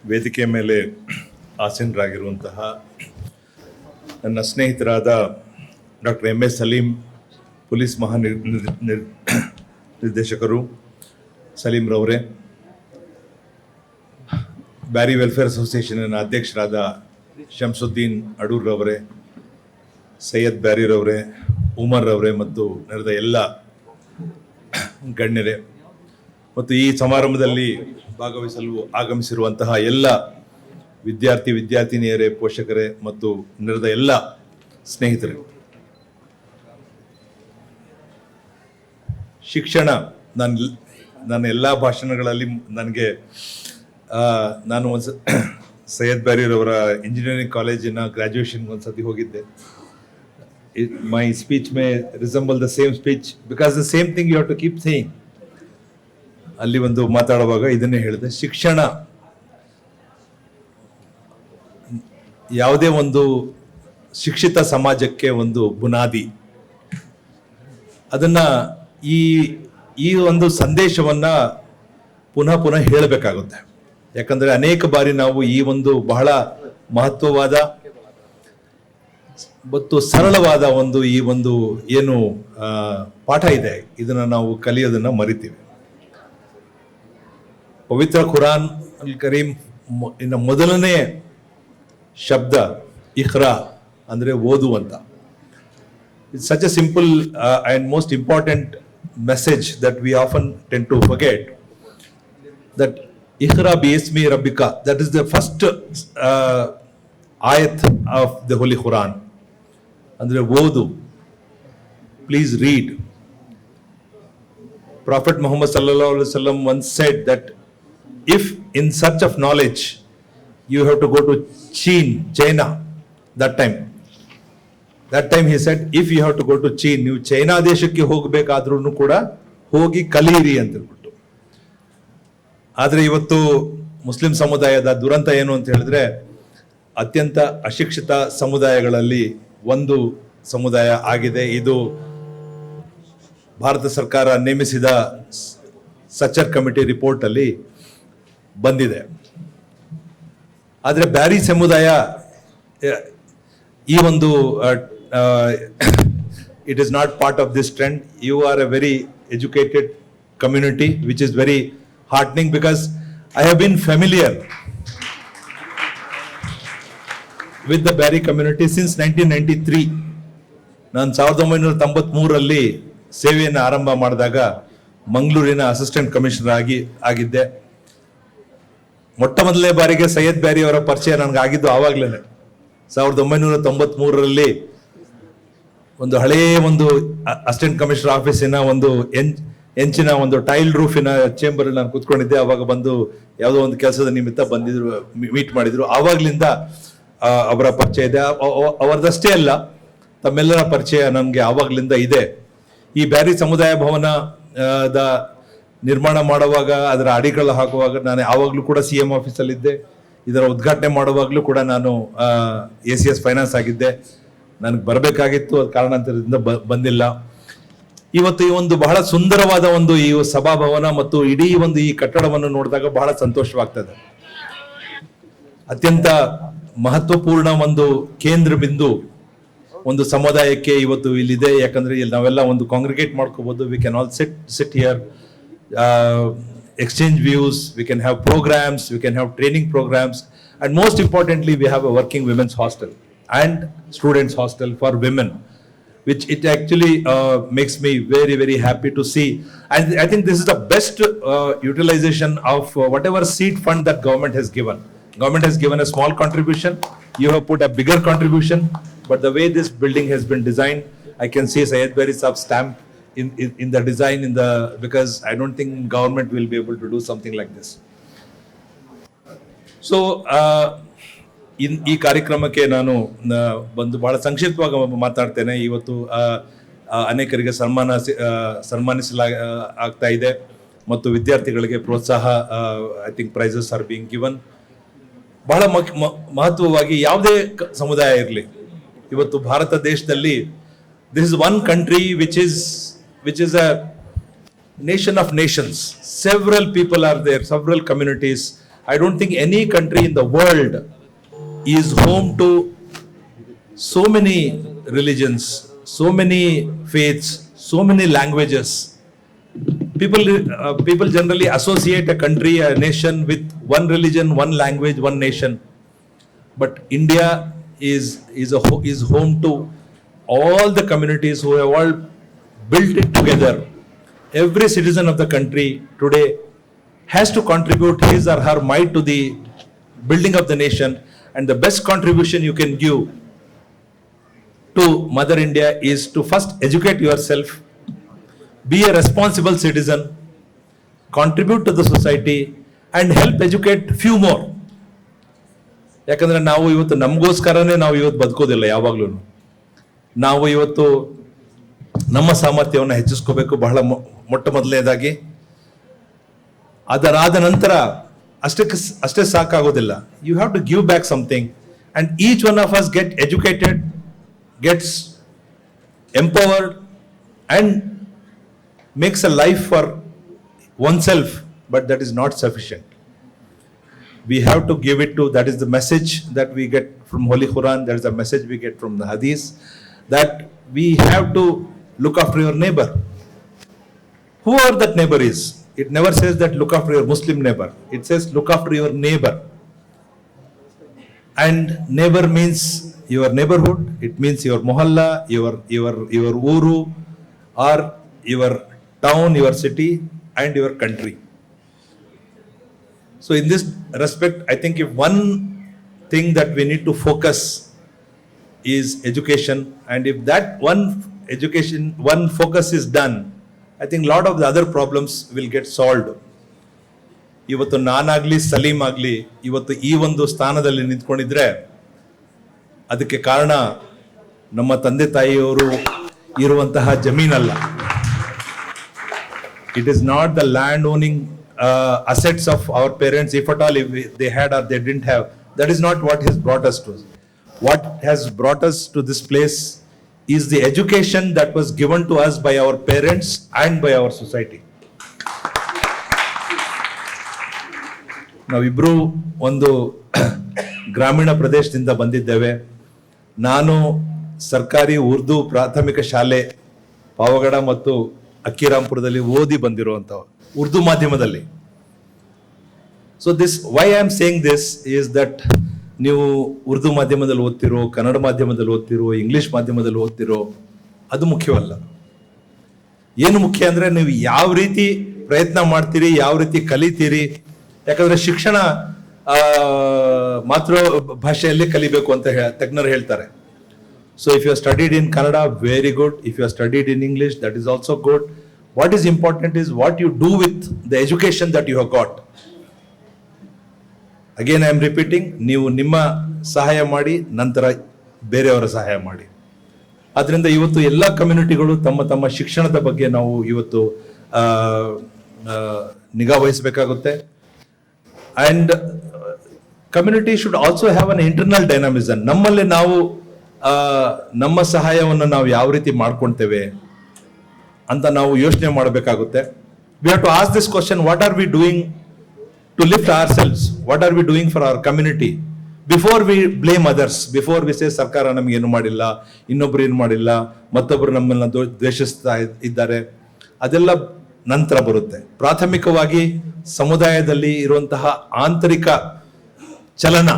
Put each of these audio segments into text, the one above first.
ವೇದಿಕೆ ಮೇಲೆ ಆಸೀನರಾಗಿರುವಂತಹ ನನ್ನ ಸ್ನೇಹಿತರಾದ ಡಾಕ್ಟರ್ MS ಸಲೀಂ, ಪೊಲೀಸ್ ನಿರ್ದೇಶಕರು ಸಲೀಂ ರವರೇ, ಬ್ಯಾರಿ ವೆಲ್ಫೇರ್ ಅಸೋಸಿಯೇಷನ್ನ ಅಧ್ಯಕ್ಷರಾದ ಶಂಸುದ್ದೀನ್ ಅಡೂರ್ ರವರೇ, ಸೈಯದ್ ಬ್ಯಾರಿ ರವರೇ, ಉಮರ್ ರವರೇ ಮತ್ತು ನೆರೆದ ಎಲ್ಲ ಗಣ್ಯರೇ ಮತ್ತು ಈ ಸಮಾರಂಭದಲ್ಲಿ ಭಾಗವಹಿಸಲು ಆಗಮಿಸಿರುವಂತಹ ಎಲ್ಲ ವಿದ್ಯಾರ್ಥಿನಿಯರೇ, ಪೋಷಕರೇ ಮತ್ತು ನೆರೆದ ಎಲ್ಲ ಸ್ನೇಹಿತರೆ, ಶಿಕ್ಷಣ ನನ್ನ ಎಲ್ಲ ಭಾಷಣಗಳಲ್ಲಿ ನಾನು ಸೈಯದ್ ಬ್ಯಾರಿರವರ ಇಂಜಿನಿಯರಿಂಗ್ ಕಾಲೇಜಿನ ಗ್ರ್ಯಾಜುಯೇಷನ್ಗೆ ಒಂದ್ಸತಿ ಹೋಗಿದ್ದೆ. My speech may resemble the same speech because the same thing you have to keep saying. ಅಲ್ಲಿ ಒಂದು ಮಾತಾಡುವಾಗ ಇದನ್ನೇ ಹೇಳಿದೆ, ಶಿಕ್ಷಣ ಯಾವುದೇ ಒಂದು ಶಿಕ್ಷಿತ ಸಮಾಜಕ್ಕೆ ಒಂದು ಬುನಾದಿ. ಅದನ್ನ ಈ ಒಂದು ಸಂದೇಶವನ್ನ ಪುನಃ ಹೇಳಬೇಕಾಗುತ್ತೆ. ಯಾಕಂದ್ರೆ ಅನೇಕ ಬಾರಿ ನಾವು ಈ ಒಂದು ಬಹಳ ಮಹತ್ವವಾದ ಮತ್ತು ಸರಳವಾದ ಈ ಒಂದು ಏನು ಪಾಠ ಇದೆ, ಇದನ್ನ ನಾವು ಕಲಿಯೋದನ್ನ ಮರಿತೀವಿ. ಪವಿತ್ರ ಖುರಾನ್ ಅಲ್ ಕರೀಂ ಇನ್ನ ಮೊದಲನೇ ಶಬ್ದ ಇಖ್ರಾ ಅಂದ್ರೆ ಓದು ಅಂತ. It's such a simple and most important message that we often tend to forget that ಇಖ್ರಾ ಬಿಸ್ಮಿ ರಬ್ಬಿಕಾ, ದಟ್ ಇಸ್ ದ ಫಸ್ಟ್ ಆಯತ್ ಆಫ್ ದ ಹೋಲಿ ಖುರಾನ್. ಅಂದ್ರೆ ಓದು, please read. Prophet Muhammad sallallahu alaihi wasallam once said that if in search of knowledge you have to go to China, that time he said, if you have to go to China, ನೀವು China ದೇಶಕ್ಕೆ ಹೋಗಬೇಕಾದ್ರೂ ಕೂಡ ಹೋಗಿ ಕಲಿಯಿರಿ ಅಂತ ಹೇಳ್ಬಿಟ್ಟು. ಆದ್ರೆ ಇವತ್ತು Muslim ಸಮುದಾಯದ ದುರಂತ ಏನು ಅಂತ ಹೇಳಿದ್ರೆ, ಅತ್ಯಂತ ಅಶಿಕ್ಷಿತ ಸಮುದಾಯಗಳಲ್ಲಿ ಒಂದು ಸಮುದಾಯ ಆಗಿದೆ. ಇದು ಭಾರತ ಸರ್ಕಾರ ನೇಮಿಸಿದ ಸಚರ್ ಕಮಿಟಿ ರಿಪೋರ್ಟ್ ಅಲ್ಲಿ ಬಂದಿದೆ. ಆದ್ರೆ ಬ್ಯಾರಿ ಸಮುದಾಯ ಈ ಒಂದು it is not part of this trend. You are a very educated community which is very heartening because I have been familiar with the Barry community since 1993. ನಾನು 1993ರಲ್ಲಿ ಸೇವೆಯನ್ನು ಆರಂಭ ಮಾಡಿದಾಗ ಮಂಗಳೂರಿನ ಅಸಿಸ್ಟೆಂಟ್ ಕಮಿಷನರ್ ಆಗಿದ್ದೆ. ಮೊಟ್ಟ ಮೊದಲನೇ ಬಾರಿಗೆ ಸೈಯದ್ ಬ್ಯಾರಿ ಅವರ ಪರಿಚಯ ನನಗೆ ಆಗಿದ್ದು ಆವಾಗ್ಲೇನೆ 1993ರಲ್ಲಿ ಒಂದು ಹಳೆಯ ಒಂದು ಅಸಿಸ್ಟೆಂಟ್ ಕಮಿಷನರ್ ಆಫೀಸಿನ ಒಂದು ಎಂಚಿನ ಒಂದು ಟೈಲ್ ರೂಫಿನ ಚೇಂಬರ್ ನಾನು ಕೂತ್ಕೊಂಡಿದ್ದೆ. ಅವಾಗ ಬಂದು ಯಾವುದೋ ಒಂದು ಕೆಲಸದ ನಿಮಿತ್ತ ಬಂದಿದ್ರು, ಮೀಟ್ ಮಾಡಿದ್ರು. ಆವಾಗ್ಲಿಂದ ಅವರ ಪರಿಚಯ ಇದೆ. ಅವರದಷ್ಟೇ ಅಲ್ಲ, ತಮ್ಮೆಲ್ಲರ ಪರಿಚಯ ನನಗೆ ಆವಾಗ್ಲಿಂದ ಇದೆ. ಈ ಬ್ಯಾರಿ ಸಮುದಾಯ ಭವನದ ನಿರ್ಮಾಣ ಮಾಡುವಾಗ, ಅದರ ಅಡಿಗಳು ಹಾಕುವಾಗ ನಾನು ಆವಾಗ್ಲೂ ಕೂಡ CM ಆಫೀಸಲ್ಲಿದ್ದೆ. ಇದರ ಉದ್ಘಾಟನೆ ಮಾಡುವಾಗ್ಲೂ ಕೂಡ ನಾನು ACS ಫೈನಾನ್ಸ್ ಆಗಿದ್ದೆ. ನನಗೆ ಬರಬೇಕಾಗಿತ್ತು, ಅದು ಕಾರಣಾಂತರದಿಂದ ಬಂದಿಲ್ಲ. ಇವತ್ತು ಈ ಒಂದು ಬಹಳ ಸುಂದರವಾದ ಒಂದು ಈ ಸಭಾಭವನ ಮತ್ತು ಇಡೀ ಒಂದು ಈ ಕಟ್ಟಡವನ್ನು ನೋಡಿದಾಗ ಬಹಳ ಸಂತೋಷವಾಗ್ತದೆ. ಅತ್ಯಂತ ಮಹತ್ವಪೂರ್ಣ ಒಂದು ಕೇಂದ್ರ ಬಿಂದು ಒಂದು ಸಮುದಾಯಕ್ಕೆ ಇವತ್ತು ಇಲ್ಲಿದೆ. ಯಾಕಂದ್ರೆ ಇಲ್ಲಿ ನಾವೆಲ್ಲ ಒಂದು ಕಾಂಗ್ರಿಗೇಟ್ ಮಾಡ್ಕೋಬಹುದು. We can all sit here, exchange views, we can have programs, we can have training programs, and most importantly we have a working women's hostel and students hostel for women, which it actually makes me very, very happy to see. And I think this is the best utilization of whatever seed fund that government has given. Government has given a small contribution, you have put a bigger contribution, but the way this building has been designed, I can see Syed Bari Saab's stamp in the design, because I don't think government will be able to do something like this. So ಈ ಕಾರ್ಯಕ್ರಮಕ್ಕೆ ನಾನು ಬಂದು ಬಹಳ ಸಂಕ್ಷಿಪ್ತವಾಗಿ ಮಾತಾಡ್ತೇನೆ. ಇವತ್ತು ಅನೇಕರಿಗೆ ಆಗ್ತಾ ಇದೆ ಮತ್ತು ವಿದ್ಯಾರ್ಥಿಗಳಿಗೆ ಪ್ರೋತ್ಸಾಹ, I think prizes are being given. ಬಹಳ ಮಹತ್ವವಾಗಿ ಯಾವುದೇ ಸಮುದಾಯ ಇರಲಿ, ಇವತ್ತು ಭಾರತ ದೇಶದಲ್ಲಿ this is one country which is a nation of nations. Several people are there, several communities, I don't think any country in the world is home to so many religions, so many faiths, so many languages. People generally associate a country, a nation with one religion, one language, one nation. But India is home to all the communities who have all built it together. Every citizen of the country today has to contribute his or her might to the building of the nation, and the best contribution you can give to Mother India is to first educate yourself, be a responsible citizen, contribute to the society, and help educate few more. ಯಾಕಂದ್ರೆ ನಾವು ಇವತ್ತು ನಮಗೋಸ್ಕರನೇ ನಾವು ಇವತ್ತು ಬದುಕೋದಿಲ್ಲ. ಯಾವಾಗ್ಲೂ ನಾವು ಇವತ್ತು ನಮ್ಮ ಸಾಮರ್ಥ್ಯವನ್ನು ಹೆಚ್ಚಿಸ್ಕೋಬೇಕು ಬಹಳ ಮೊಟ್ಟ ಮೊದಲನೇದಾಗಿ. ಅದರಾದ ನಂತರ ಅಷ್ಟೇ ಸಾಕಾಗೋದಿಲ್ಲ. You have to give back something, and each one of us get educated, gets empowered and makes a life for oneself, but that is not sufficient. We have to give it to, that is the message that we get from Holy Quran, that is the message we get from the Hadith, that we have to look after your neighbor. Whoever that neighbor is, it never says that look after your Muslim neighbor, it says look after your neighbor. And neighbor means your neighborhood, it means your mohalla, your uru, or your town, your city, and your country. So in this respect, I think if one thing that we need to focus is education, and if that one focus is done, I think a lot of the other problems will get solved. ಇವತ್ತು ನಾನಾಗ್ಲಿ ಸಲೀಂ ಆಗ್ಲಿ ಇವತ್ತು ಈ ಒಂದು ಸ್ಥಾನದಲ್ಲಿ ನಿಂತ್ಕೊಂಡಿದ್ರೆ ಅದಕ್ಕೆ ಕಾರಣ ನಮ್ಮ ತಂದೆ ತಾಯಿಯವರು ಇರುವಂತಹ ಜಮೀನಲ್ಲ. It is not the land owning assets of our parents, if at all if they had or they didn't have. That is not what has brought us to. What has brought us to this place is the education that was given to us by our parents and by our society. ನಾವಿಬ್ರು ಒಂದು ಗ್ರಾಮೀಣ ಪ್ರದೇಶದಿಂದ ಬಂದಿದ್ದೇವೆ. ನಾನು ಸರ್ಕಾರಿ ಉರ್ದು ಪ್ರಾಥಮಿಕ ಶಾಲೆ ಪಾವಗಡ ಮತ್ತು ಅಕ್ಕಿರಾಂಪುರದಲ್ಲಿ ಓದಿ ಬಂದಿರುವಂತಹ ಉರ್ದು ಮಾಧ್ಯಮದಲ್ಲಿ. So this why I am saying this is that ನೀವು ಉರ್ದು ಮಾಧ್ಯಮದಲ್ಲಿ ಓದ್ತಿರೋ, ಕನ್ನಡ ಮಾಧ್ಯಮದಲ್ಲಿ ಓದ್ತಿರೋ, ಇಂಗ್ಲಿಷ್ ಮಾಧ್ಯಮದಲ್ಲಿ ಓದ್ತಿರೋ, ಅದು ಮುಖ್ಯವಲ್ಲ. ಏನು ಮುಖ್ಯ ಅಂದ್ರೆ ನೀವು ಯಾವ ರೀತಿ ಪ್ರಯತ್ನ ಮಾಡ್ತೀರಿ, ಯಾವ ರೀತಿ ಕಲಿತೀರಿ. ಯಾಕಂದ್ರೆ ಶಿಕ್ಷಣ ಮಾತೃ ಭಾಷೆಯಲ್ಲೇ ಕಲಿಬೇಕು ಅಂತ ತಜ್ಞರು ಹೇಳ್ತಾರೆ. So if you studied in Kannada, very good. If you studied in English, that is also good. What is important is what you do with the education that you have got. Again I am repeating, ನೀವು ನಿಮ್ಮ ಸಹಾಯ ಮಾಡಿ, ನಂತರ ಬೇರೆಯವರ ಸಹಾಯ ಮಾಡಿ. ಆದ್ರಿಂದ ಇವತ್ತು ಎಲ್ಲ ಕಮ್ಯುನಿಟಿಗಳು ತಮ್ಮ ತಮ್ಮ ಶಿಕ್ಷಣದ ಬಗ್ಗೆ ನಾವು ಇವತ್ತು ನಿಗಾ ವಹಿಸಬೇಕಾಗುತ್ತೆ. And community should also have an internal dynamism. ನಮ್ಮಲ್ಲಿ ನಾವು ನಮ್ಮ ಸಹಾಯವನ್ನು ನಾವು ಯಾವ ರೀತಿ ಮಾಡ್ಕೊಳ್ತೇವೆ ಅಂತ ನಾವು ಯೋಚನೆ ಮಾಡಬೇಕಾಗುತ್ತೆ. We have to ask this question, what are we doing to lift ourselves, what are we doing for our community, before we blame others, before we say ಸರ್ಕಾರ ನಮ್ಗೆ ಏನು ಮಾಡಿಲ್ಲ, ಇನ್ನೊಬ್ರು ಏನು ಮಾಡಿಲ್ಲ, ಮತ್ತೊಬ್ರು ನಮ್ಮನ್ನ ದ್ವೇಷಿಸ್ತಾ ಇದ್ದಾರೆ, ಅದೆಲ್ಲ ನಂತರ ಬರುತ್ತೆ. ಪ್ರಾಥಮಿಕವಾಗಿ ಸಮುದಾಯದಲ್ಲಿ ಇರುವಂತಹ ಆಂತರಿಕ ಚಲನ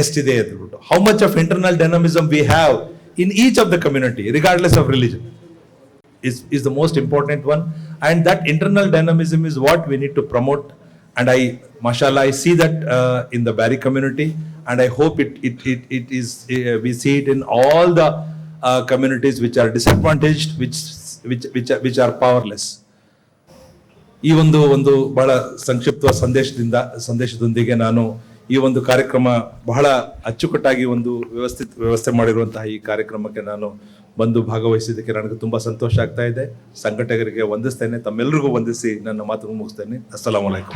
ಎಷ್ಟಿದೆ ಅಂದ್ಬಿಟ್ಟು, how much of internal dynamism we have in each of the community regardless of religion is the most important one, and that internal dynamism is what we need to promote. And mashallah, I see that in the Bari community, and I hope it is we see it in all the communities which are disadvantaged, which are powerless. ಈ ಒಂದು ಬಹಳ ಸಂಕ್ಷಿಪ್ತ ಸಂದೇಶದೊಂದಿಗೆ ನಾನು ಈ ಒಂದು ಕಾರ್ಯಕ್ರಮ ಬಹಳ ಅಚ್ಚುಕಟ್ಟಾಗಿ ಒಂದು ವ್ಯವಸ್ಥೆ ಮಾಡಿರುವಂತಹ ಈ ಕಾರ್ಯಕ್ರಮಕ್ಕೆ ನಾನು ಬಂದು ಭಾಗವಹಿಸಿದ್ದಕ್ಕೆ ನನಗೆ ತುಂಬಾ ಸಂತೋಷ ಆಗ್ತಾ ಇದೆ. ಸಂಘಟಕರಿಗೆ ವಂದಿಸ್ತೇನೆ, ತಮ್ಮೆಲ್ಲರಿಗೂ ವಂದಿಸಿ ನನ್ನ ಮಾತನ್ನು ಮುಗಿಸ್ತೇನೆ. ಅಸ್ಸಲಾಮು ಅಲೈಕುಂ.